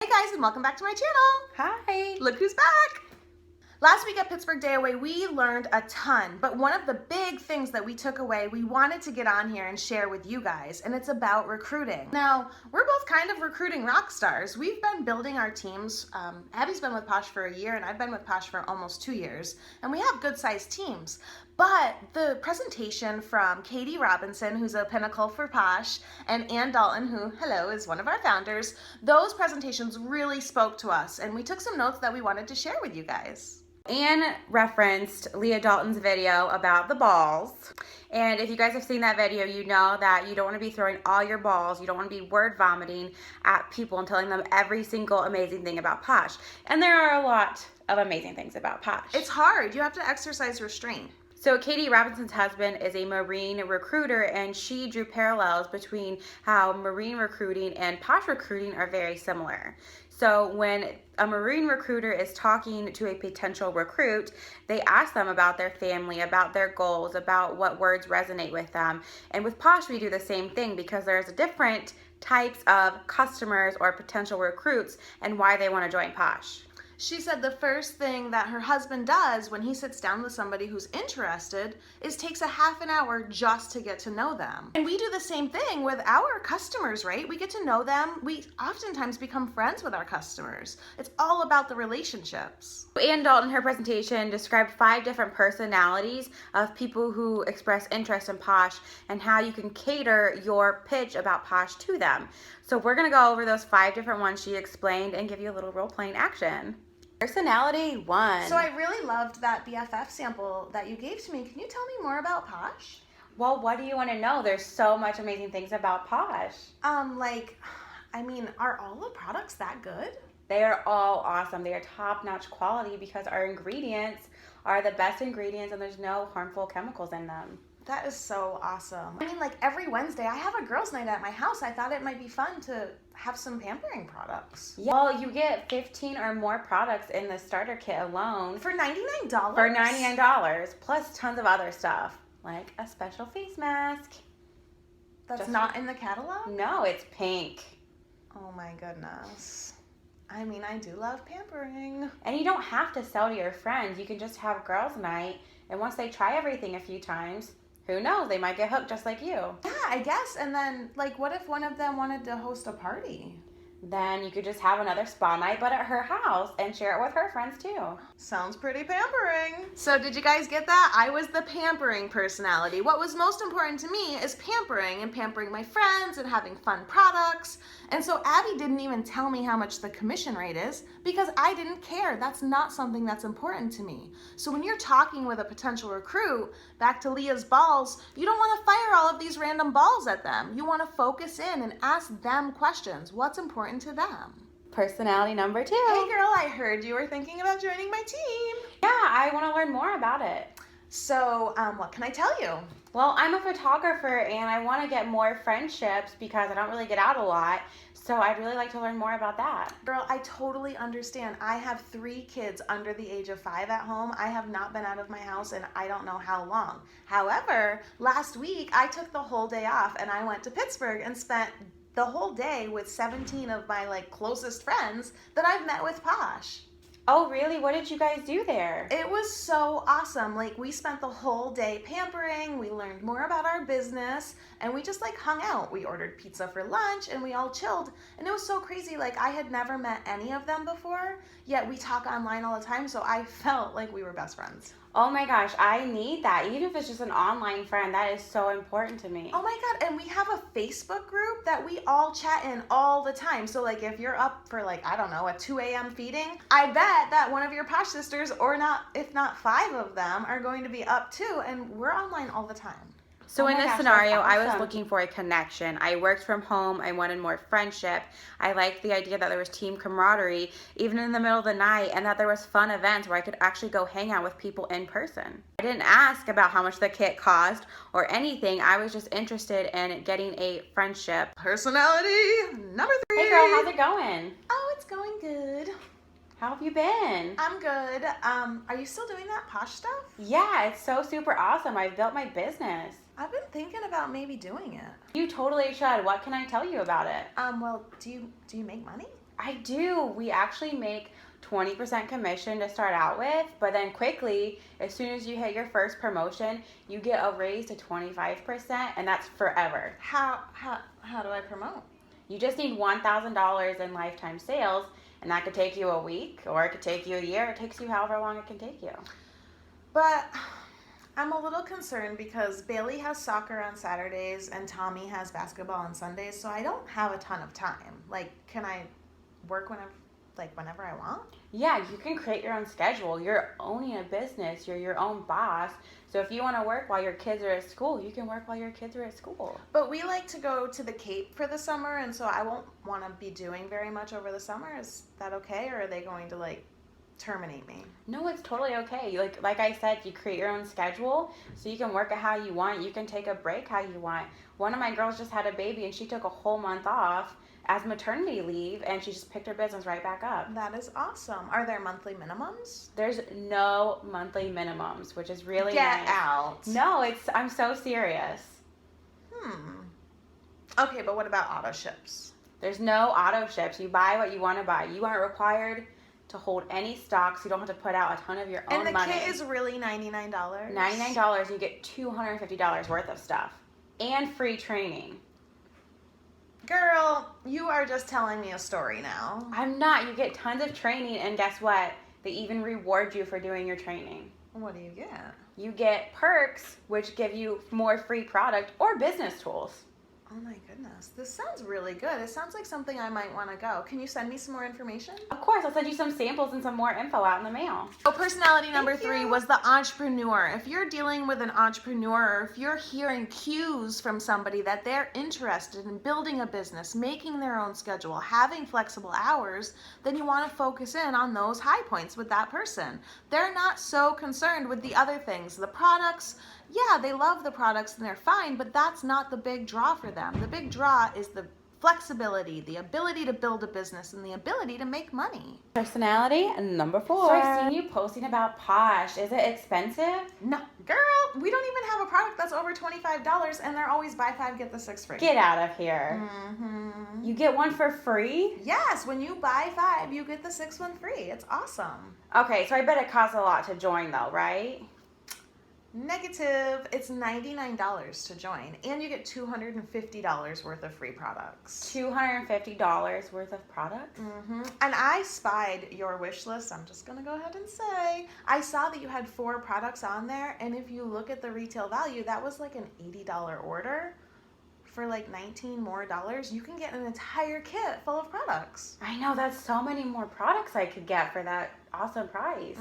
Hey guys, and welcome back to my channel. Hi. Look who's back. Last week at Pittsburgh Day Away, we learned a ton, but one of the big things that we took away, we wanted to get on here and share with you guys, and it's about recruiting. Now, we're both kind of recruiting rock stars. We've been building our teams. Abby's been with Posh for a year, and I've been with Posh for almost 2 years, and we have good-sized teams. But the presentation from Katie Robinson, who's a pinnacle for Posh, and Ann Dalton, who, hello, is one of our founders, those presentations really spoke to us, and we took some notes that we wanted to share with you guys. Anne referenced Leah Dalton's video about the balls. And if you guys have seen that video, you know that you don't want to be throwing all your balls. You don't want to be word vomiting at people and telling them every single amazing thing about Posh. And there are a lot of amazing things about Posh. It's hard. You have to exercise restraint. So Katie Robinson's husband is a Marine recruiter, and she drew parallels between how Marine recruiting and Posh recruiting are very similar. So when a Marine recruiter is talking to a potential recruit, they ask them about their family, about their goals, about what words resonate with them. And with Posh, we do the same thing because there's different types of customers or potential recruits and why they want to join Posh. She said the first thing that her husband does when he sits down with somebody who's interested is takes a half an hour just to get to know them. And we do the same thing with our customers, right? We get to know them. We oftentimes become friends with our customers. It's all about the relationships. Ann Dalton, in her presentation, described 5 different personalities of people who express interest in Posh and how you can cater your pitch about Posh to them. So we're going to go over those 5 different ones she explained and give you a little role-playing action. Personality 1. So I really loved that BFF sample that you gave to me. Can you tell me more about Posh? Well, what do you want to know? There's so much amazing things about Posh. Are all the products that good? They are all awesome. They are top-notch quality because our ingredients are the best ingredients and there's no harmful chemicals in them. That is so awesome. Every Wednesday, I have a girls' night at my house. I thought it might be fun to have some pampering products. Yeah. Well, you get 15 or more products in the starter kit alone. For $99? For $99, plus tons of other stuff, like a special face mask. That's not in the catalog? No, it's pink. Oh my goodness. I do love pampering. And you don't have to sell to your friends. You can just have girls' night, and once they try everything a few times, who knows, they might get hooked just like you. Yeah, I guess. And then, what if one of them wanted to host a party? Then you could just have another spa night, but at her house, and share it with her friends too. Sounds pretty pampering. So did you guys get that? I was the pampering personality. What was most important to me is pampering and pampering my friends and having fun products. And so Abby didn't even tell me how much the commission rate is because I didn't care. That's not something that's important to me. So when you're talking with a potential recruit, back to Leah's balls, you don't want to fire all of these random balls at them. You want to focus in and ask them questions. What's important to them? Personality number 2. Hey girl, I heard you were thinking about joining my team. Yeah, I want to learn more about it. So, what can I tell you? Well, I'm a photographer and I want to get more friendships because I don't really get out a lot. So I'd really like to learn more about that. Girl, I totally understand. I have 3 kids under the age of 5 at home. I have not been out of my house in I don't know how long. However, last week I took the whole day off and I went to Pittsburgh and spent the whole day with 17 of my closest friends that I've met with Posh. Oh, really? What did you guys do there? It was so awesome. We spent the whole day pampering, we learned more about our business, and we just hung out. We ordered pizza for lunch and we all chilled. And it was so crazy. I had never met any of them before, yet we talk online all the time, so I felt like we were best friends. Oh my gosh, I need that. Even if it's just an online friend, that is so important to me. Oh my God, and we have a Facebook group that we all chat in all the time. So if you're up for a 2 a.m. feeding, I bet that one of your Posh sisters, or not, if not 5 of them, are going to be up too, and we're online all the time. So in this scenario, awesome. I was looking for a connection. I worked from home. I wanted more friendship. I liked the idea that there was team camaraderie, even in the middle of the night, and that there was fun events where I could actually go hang out with people in person. I didn't ask about how much the kit cost or anything. I was just interested in getting a friendship. Personality number 3. Hey girl, how's it going? Oh, it's going good. How have you been? I'm good. Are you still doing that Posh stuff? Yeah, it's so super awesome. I've built my business. I've been thinking about maybe doing it. You totally should. What can I tell you about it? Well, do you make money? I do. We actually make 20% commission to start out with, but then quickly, as soon as you hit your first promotion, you get a raise to 25%, and that's forever. How do I promote? You just need $1,000 in lifetime sales, and that could take you a week, or it could take you a year. It takes you however long it can take you. But I'm a little concerned because Bailey has soccer on Saturdays and Tommy has basketball on Sundays, so I don't have a ton of time. Like, can I work whenever I want? Yeah, you can create your own schedule. You're owning a business. You're your own boss. So if you want to work while your kids are at school, you can work while your kids are at school. But we like to go to the Cape for the summer, and so I won't want to be doing very much over the summer. Is that okay, or are they going to terminate me? No, it's totally okay. Like I said, you create your own schedule, so you can work it how you want. You can take a break how you want. One of my girls just had a baby, and she took a whole month off as maternity leave, and she just picked her business right back up. That is awesome. Are there monthly minimums? There's no monthly minimums, which is really Get nice. out. No, I'm so serious. Okay, but what about auto ships? There's no auto ships. You buy what you want to buy. You aren't required to hold any stocks. You don't have to put out a ton of your own money. And the kit is really $99? $99, you get $250 worth of stuff and free training. Girl, you are just telling me a story now. I'm not. You get tons of training, and guess what? They even reward you for doing your training. What do you get? You get perks, which give you more free product or business tools. Oh my goodness. This sounds really good. It sounds like something I might want to go. Can you send me some more information? Of course, I'll send you some samples and some more info out in the mail. So personality number 3 was the entrepreneur. If you're dealing with an entrepreneur, or if you're hearing cues from somebody that they're interested in building a business, making their own schedule, having flexible hours, then you want to focus in on those high points with that person. They're not so concerned with the other things. The products, yeah, they love the products and they're fine, but that's not the big draw for them. The big draw is the flexibility, the ability to build a business, and the ability to make money. Personality number 4. So I've seen you posting about Posh. Is it expensive? No, girl, we don't even have a product that's over $25, and they're always buy 5, get the 6 free. Get out of here. You get one for free? Yes, when you buy 5, you get the 6th one free. It's awesome. Okay, so I bet it costs a lot to join though, right? Negative. It's $99 to join, and you get $250 worth of free products. $250 worth of products? And I spied your wish list. I'm just going to go ahead and say, I saw that you had 4 products on there, and if you look at the retail value, that was like an $80 order. For like $19 more, you can get an entire kit full of products. I know, that's so many more products I could get for that awesome price.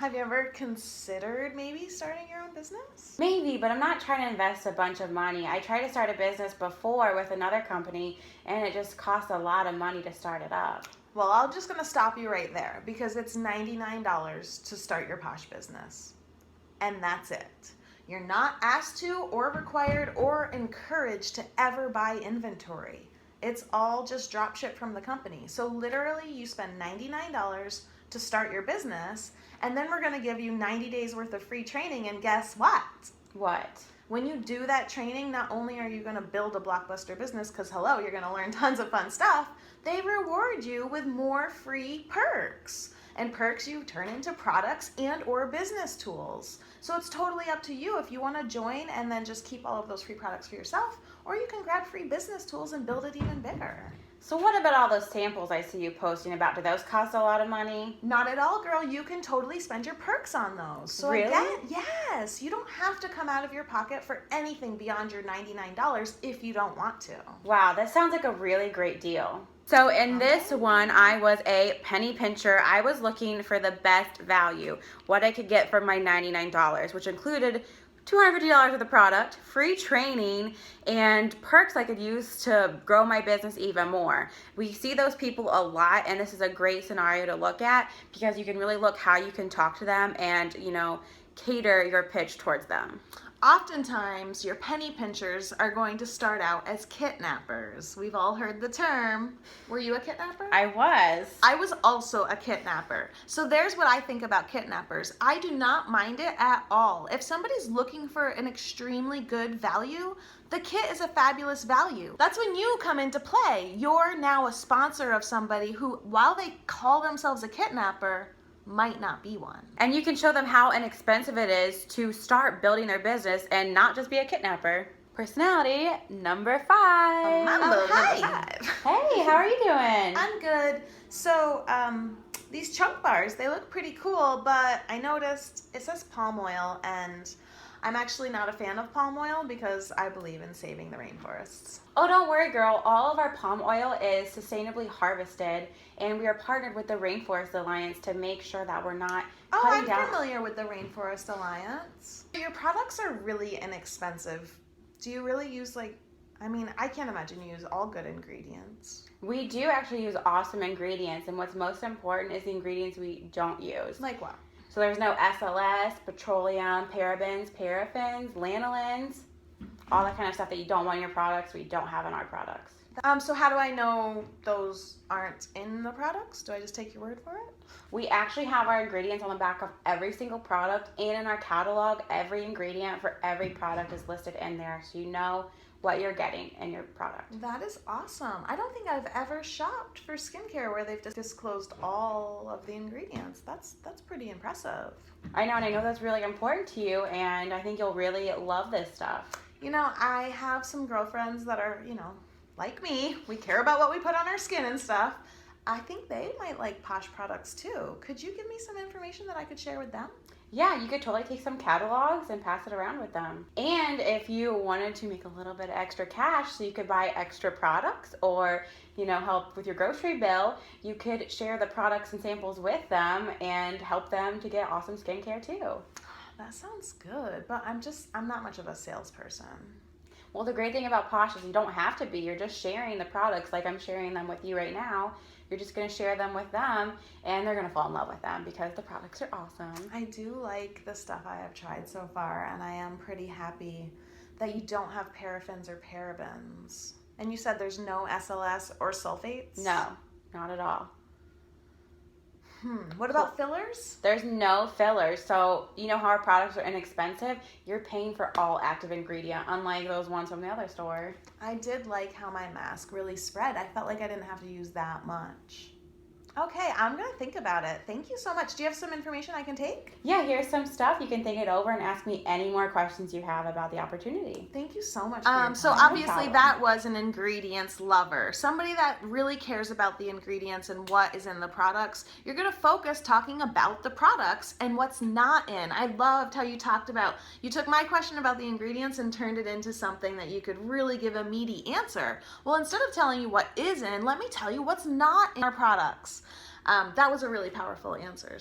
Have you ever considered maybe starting your own business? Maybe, but I'm not trying to invest a bunch of money. I tried to start a business before with another company, and it just cost a lot of money to start it up. Well, I'm just going to stop you right there because it's $99 to start your Posh business. And that's it. You're not asked to or required or encouraged to ever buy inventory. It's all just drop ship from the company. So literally you spend $99 to start your business, and then we're going to give you 90 days worth of free training, and guess what? What? When you do that training, not only are you going to build a blockbuster business, because hello, you're going to learn tons of fun stuff, they reward you with more free perks. And perks you turn into products and or business tools. So it's totally up to you if you want to join and then just keep all of those free products for yourself, or you can grab free business tools and build it even bigger. So what about all those samples I see you posting about? Do those cost a lot of money? Not at all, girl. You can totally spend your perks on those. So really? Again, yes. You don't have to come out of your pocket for anything beyond your $99 if you don't want to. Wow, that sounds like a really great deal. So in this one, I was a penny pincher. I was looking for the best value, what I could get for my $99, which included $250 of the product, free training, and perks I could use to grow my business even more. We see those people a lot, and this is a great scenario to look at because you can really look how you can talk to them and, cater your pitch towards them. Oftentimes, your penny pinchers are going to start out as kidnappers. We've all heard the term. Were you a kidnapper? I was. I was also a kidnapper. So there's what I think about kidnappers. I do not mind it at all. If somebody's looking for an extremely good value, the kit is a fabulous value. That's when you come into play. You're now a sponsor of somebody who, while they call themselves a kidnapper, might not be one. And you can show them how inexpensive it is to start building their business and not just be a kidnapper. Personality number 5. Mambo hi. number 5. Hey, how are you doing? I'm good. So, these chunk bars, they look pretty cool, but I noticed it says palm oil, and I'm actually not a fan of palm oil because I believe in saving the rainforests. Oh, don't worry, girl. All of our palm oil is sustainably harvested, and we are partnered with the Rainforest Alliance to make sure that we're not cutting down. I'm familiar with the Rainforest Alliance. Your products are really inexpensive. Do you really use I can't imagine you use all good ingredients. We do actually use awesome ingredients, and what's most important is the ingredients we don't use. Like what? So there's no SLS, petroleum, parabens, paraffins, lanolins, all that kind of stuff that you don't want in your products, we don't have in our products. So how do I know those aren't in the products? Do I just take your word for it? We actually have our ingredients on the back of every single product, and in our catalog, every ingredient for every product is listed in there, so you know what you're getting in your product. That is awesome. I don't think I've ever shopped for skincare where they've disclosed all of the ingredients. That's pretty impressive. I know, and I know that's really important to you, and I think you'll really love this stuff. You know, I have some girlfriends that are, like me. We care about what we put on our skin and stuff. I think they might like Posh products too. Could you give me some information that I could share with them? Yeah, you could totally take some catalogs and pass it around with them. And if you wanted to make a little bit of extra cash so you could buy extra products or, help with your grocery bill, you could share the products and samples with them and help them to get awesome skincare too. That sounds good, but I'm not much of a salesperson. Well, the great thing about Posh is you don't have to be. You're just sharing the products like I'm sharing them with you right now. You're just going to share them with them, and they're going to fall in love with them because the products are awesome. I do like the stuff I have tried so far, and I am pretty happy that you don't have paraffins or parabens. And you said there's no SLS or sulfates? No, not at all. What about fillers? There's no fillers. So you know how our products are inexpensive? You're paying for all active ingredient, unlike those ones from the other store. I did like how my mask really spread. I felt like I didn't have to use that much. Okay, I'm going to think about it. Thank you so much. Do you have some information I can take? Yeah, here's some stuff. You can think it over and ask me any more questions you have about the opportunity. Thank you so much for your time. So obviously that was an ingredients lover. Somebody that really cares about the ingredients and what is in the products. You're going to focus talking about the products and what's not in. I loved how you took my question about the ingredients and turned it into something that you could really give a meaty answer. Well, instead of telling you what is in, let me tell you what's not in our products. That was a really powerful answer.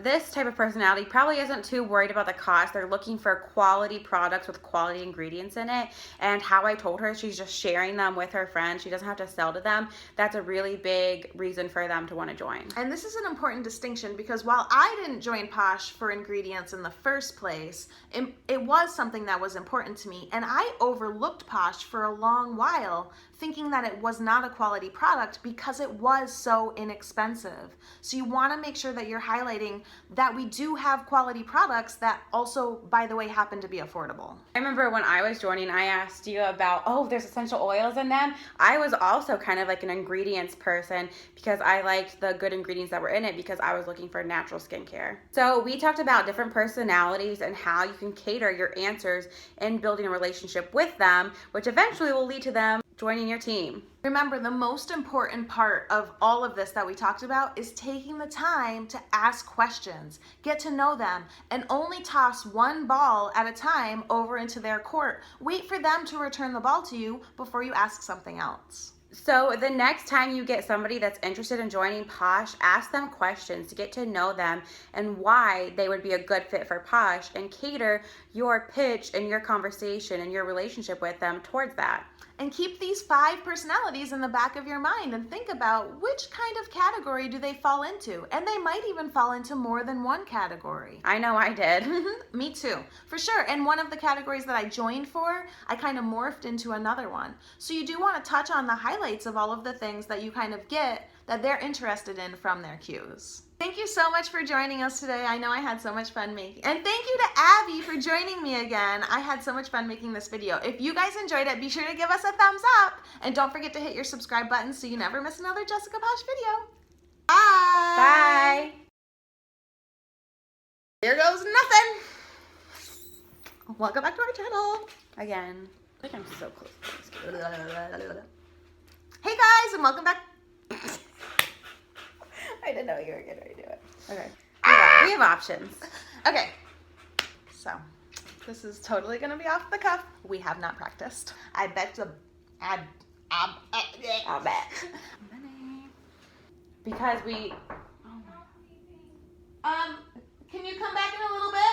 This type of personality probably isn't too worried about the cost. They're looking for quality products with quality ingredients in it. And how I told her she's just sharing them with her friends. She doesn't have to sell to them. That's a really big reason for them to want to join. And this is an important distinction because while I didn't join Posh for ingredients in the first place, it was something that was important to me. And I overlooked Posh for a long while, thinking that it was not a quality product because it was so inexpensive. So you want to make sure that you're highlighting that we do have quality products that also, by the way, happen to be affordable. I remember when I was joining, I asked you about, there's essential oils in them. I was also kind of like an ingredients person because I liked the good ingredients that were in it because I was looking for natural skincare. So we talked about different personalities and how you can cater your answers in building a relationship with them, which eventually will lead to them joining your team. Remember, the most important part of all of this that we talked about is taking the time to ask questions, get to know them, and only toss one ball at a time over into their court. Wait for them to return the ball to you before you ask something else. So the next time you get somebody that's interested in joining Posh, ask them questions to get to know them and why they would be a good fit for Posh, and cater your pitch and your conversation and your relationship with them towards that. And keep these 5 personalities in the back of your mind and think about which kind of category do they fall into. And they might even fall into more than one category. I know I did. Me too, for sure. And one of the categories that I joined for, I kind of morphed into another one. So you do want to touch on the highlights of all of the things that you kind of get that they're interested in from their cues. Thank you so much for joining us today. I know I had so much fun making, and thank you to Abby for joining me again. I had so much fun making this video. If you guys enjoyed it, be sure to give us a thumbs up, and don't forget to hit your subscribe button so you never miss another Jessica Posh video. Bye! Bye! Here goes nothing! Welcome back to our channel. Again. I think I'm so close. Hey guys, and welcome back. I didn't know you were getting ready to do it. Okay. We have options. Okay, so this is totally gonna be off the cuff. We have not practiced. I bet I'll bet. Because we... Can you come back in a little bit?